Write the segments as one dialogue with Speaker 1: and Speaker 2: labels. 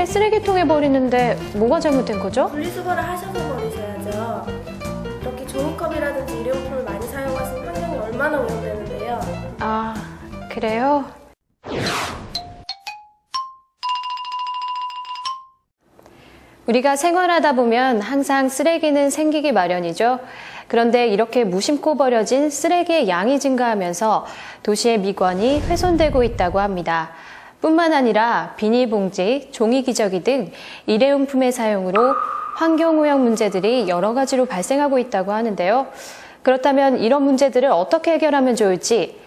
Speaker 1: 쓰레기를 쓰레기통에 버리는데 뭐가 잘못된 거죠?
Speaker 2: 분리수거를 하셔서 버리셔야죠. 이렇게 종이컵이라든지 일회용품을 많이 사용하시면 환경이 얼마나 오염되는데요.
Speaker 1: 아, 그래요? 우리가 생활하다 보면 항상 쓰레기는 생기기 마련이죠. 그런데 이렇게 무심코 버려진 쓰레기의 양이 증가하면서 도시의 미관이 훼손되고 있다고 합니다. 뿐만 아니라 비닐봉지, 종이기저귀 등 일회용품의 사용으로 환경오염 문제들이 여러 가지로 발생하고 있다고 하는데요. 그렇다면 이런 문제들을 어떻게 해결하면 좋을지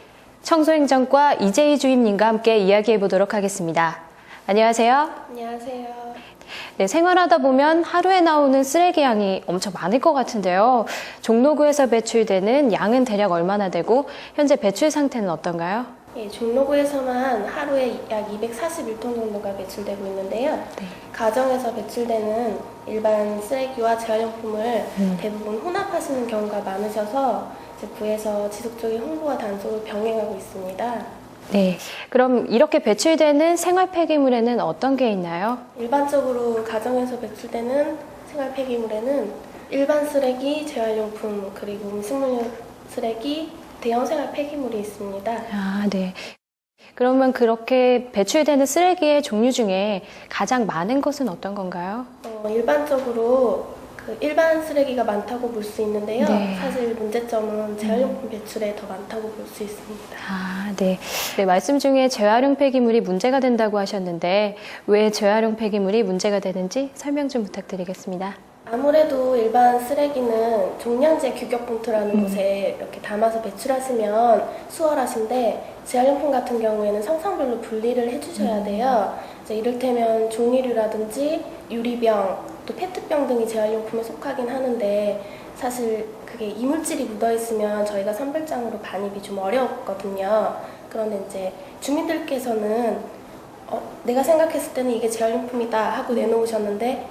Speaker 1: 청소행정과 이재희 주임님과 함께 이야기해 보도록 하겠습니다. 안녕하세요.
Speaker 2: 안녕하세요.
Speaker 1: 네, 생활하다 보면 하루에 나오는 쓰레기 양이 엄청 많을 것 같은데요. 종로구에서 배출되는 양은 대략 얼마나 되고 현재 배출 상태는 어떤가요?
Speaker 2: 예, 종로구에서만 하루에 약 241톤 정도가 배출되고 있는데요.
Speaker 1: 네.
Speaker 2: 가정에서 배출되는 일반 쓰레기와 재활용품을 대부분 혼합하시는 경우가 많으셔서 이제 구에서 지속적인 홍보와 단속을 병행하고 있습니다.
Speaker 1: 네, 그럼 이렇게 배출되는 생활 폐기물에는 어떤 게 있나요?
Speaker 2: 일반적으로 가정에서 배출되는 생활 폐기물에는 일반 쓰레기, 재활용품, 그리고 음식물 쓰레기, 대형 생활 폐기물이 있습니다.
Speaker 1: 아, 네. 그러면 그렇게 배출되는 쓰레기의 종류 중에 가장 많은 것은 어떤 건가요?
Speaker 2: 일반적으로 일반 쓰레기가 많다고 볼 수 있는데요.
Speaker 1: 네.
Speaker 2: 사실 문제점은 재활용품 배출에 더 많다고 볼 수 있습니다.
Speaker 1: 아, 네. 네, 말씀 중에 재활용 폐기물이 문제가 된다고 하셨는데 왜 재활용 폐기물이 문제가 되는지 설명 좀 부탁드리겠습니다.
Speaker 2: 아무래도 일반 쓰레기는 종량제 규격봉투라는 곳에 이렇게 담아서 배출하시면 수월하신데 재활용품 같은 경우에는 성상별로 분리를 해주셔야 돼요. 이제 이를테면 종이류라든지 유리병, 또 페트병 등이 재활용품에 속하긴 하는데 사실 그게 이물질이 묻어있으면 저희가 선별장으로 반입이 좀 어렵거든요. 그런데 이제 주민들께서는 내가 생각했을 때는 이게 재활용품이다 하고 내놓으셨는데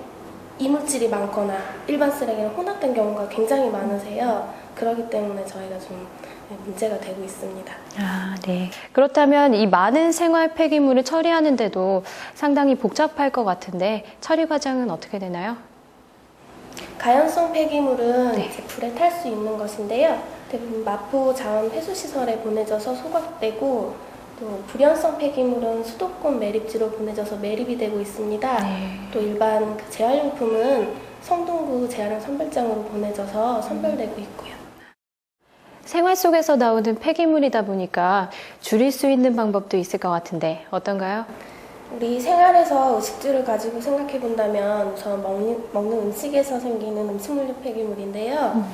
Speaker 2: 이물질이 많거나 일반 쓰레기랑 혼합된 경우가 굉장히 많으세요. 그렇기 때문에 저희가 좀 문제가 되고 있습니다.
Speaker 1: 아, 네. 그렇다면 이 많은 생활 폐기물을 처리하는데도 상당히 복잡할 것 같은데 처리 과정은 어떻게 되나요?
Speaker 2: 가연성 폐기물은
Speaker 1: 네.
Speaker 2: 이제 불에 탈 수 있는 것인데요. 대부분 마포 자원 회수시설에 보내져서 소각되고 또 불연성 폐기물은 수도권 매립지로 보내져서 매립이 되고 있습니다.
Speaker 1: 네.
Speaker 2: 또 일반 재활용품은 성동구 재활용 선별장으로 보내져서 선별되고 있고요.
Speaker 1: 생활 속에서 나오는 폐기물이다 보니까 줄일 수 있는 방법도 있을 것 같은데 어떤가요?
Speaker 2: 우리 생활에서 의식주를 가지고 생각해 본다면 우선 먹는 음식에서 생기는 음식물류 폐기물인데요.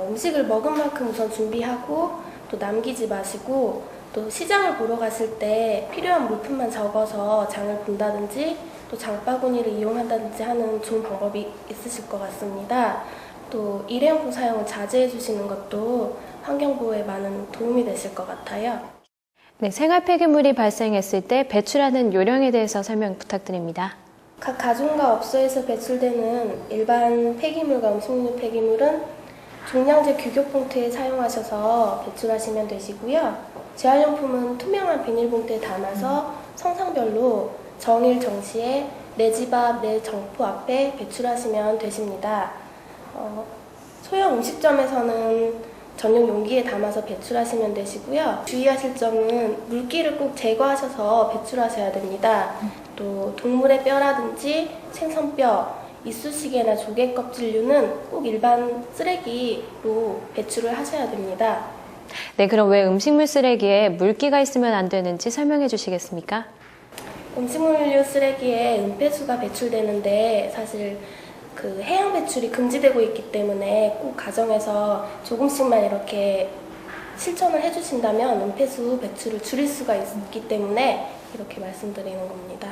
Speaker 2: 음식을 먹은 만큼 우선 준비하고 또 남기지 마시고 또 시장을 보러 갔을 때 필요한 물품만 적어서 장을 본다든지 또 장바구니를 이용한다든지 하는 좋은 방법이 있으실 것 같습니다. 또 일회용품 사용을 자제해 주시는 것도 환경보호에 많은 도움이 되실 것 같아요.
Speaker 1: 네, 생활 폐기물이 발생했을 때 배출하는 요령에 대해서 설명 부탁드립니다.
Speaker 2: 각 가정과 업소에서 배출되는 일반 폐기물과 음식물 폐기물은 종량제 규격봉투에 사용하셔서 배출하시면 되시고요. 재활용품은 투명한 비닐봉투에 담아서 성상별로 정일 정시에 내 집 앞, 내 점포 앞에 배출하시면 되십니다. 소형 음식점에서는 전용 용기에 담아서 배출하시면 되시고요. 주의하실 점은 물기를 꼭 제거하셔서 배출하셔야 됩니다. 또 동물의 뼈라든지 생선뼈, 이쑤시개나 조개 껍질류는 꼭 일반 쓰레기로 배출을 하셔야 됩니다.
Speaker 1: 네, 그럼 왜 음식물 쓰레기에 물기가 있으면 안 되는지 설명해 주시겠습니까?
Speaker 2: 음식물류 쓰레기에 은폐수가 배출되는데 사실 그 해양 배출이 금지되고 있기 때문에 꼭 가정에서 조금씩만 이렇게 실천을 해주신다면 은폐수 배출을 줄일 수가 있기 때문에 이렇게 말씀드리는 겁니다.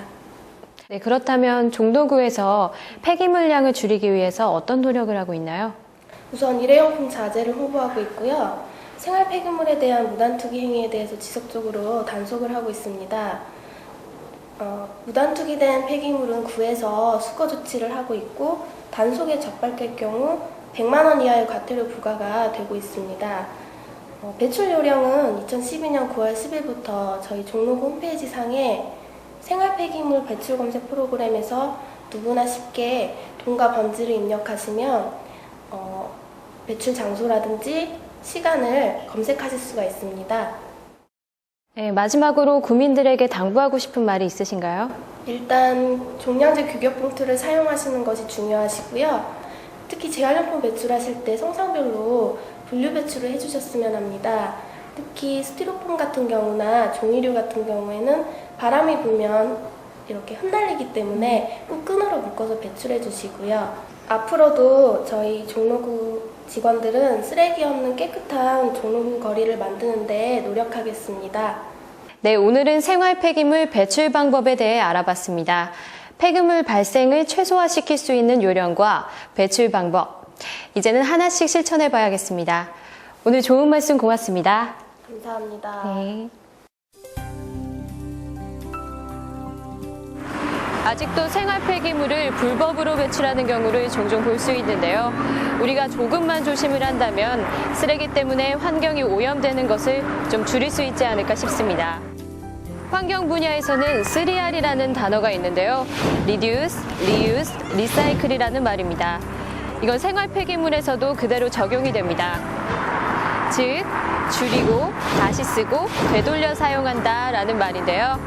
Speaker 1: 네, 그렇다면 종로구에서 폐기물량을 줄이기 위해서 어떤 노력을 하고 있나요?
Speaker 2: 우선 일회용품 자제를 홍보하고 있고요. 생활 폐기물에 대한 무단투기 행위에 대해서 지속적으로 단속을 하고 있습니다. 무단투기된 폐기물은 구에서 수거 조치를 하고 있고 단속에 적발될 경우 100만 원 이하의 과태료 부과가 되고 있습니다. 배출 요령은 2012년 9월 10일부터 저희 종로구 홈페이지 상에 생활 폐기물 배출 검색 프로그램에서 누구나 쉽게 돈과 번지를 입력하시면 배출 장소라든지 시간을 검색하실 수가 있습니다.
Speaker 1: 네, 마지막으로 국민들에게 당부하고 싶은 말이 있으신가요?
Speaker 2: 일단 종량제 규격 봉투를 사용하시는 것이 중요하시고요. 특히 재활용품 배출하실 때 성상별로 분류 배출을 해주셨으면 합니다. 특히 스티로폼 같은 경우나 종이류 같은 경우에는 바람이 불면 이렇게 흩날리기 때문에 꼭 끈으로 묶어서 배출해 주시고요. 앞으로도 저희 종로구 직원들은 쓰레기 없는 깨끗한 종로구 거리를 만드는 데 노력하겠습니다.
Speaker 1: 네, 오늘은 생활 폐기물 배출 방법에 대해 알아봤습니다. 폐기물 발생을 최소화시킬 수 있는 요령과 배출 방법, 이제는 하나씩 실천해 봐야겠습니다. 오늘 좋은 말씀 고맙습니다.
Speaker 2: 감사합니다.
Speaker 1: 네. 아직도 생활 폐기물을 불법으로 배출하는 경우를 종종 볼 수 있는데요. 우리가 조금만 조심을 한다면 쓰레기 때문에 환경이 오염되는 것을 좀 줄일 수 있지 않을까 싶습니다. 환경 분야에서는 3R이라는 단어가 있는데요. Reduce, Reuse, Recycle이라는 말입니다. 이건 생활 폐기물에서도 그대로 적용이 됩니다. 즉, 줄이고 다시 쓰고 되돌려 사용한다라는 말인데요.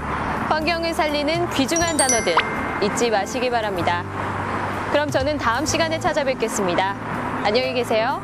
Speaker 1: 환경을 살리는 귀중한 단어들 잊지 마시기 바랍니다. 그럼 저는 다음 시간에 찾아뵙겠습니다. 안녕히 계세요.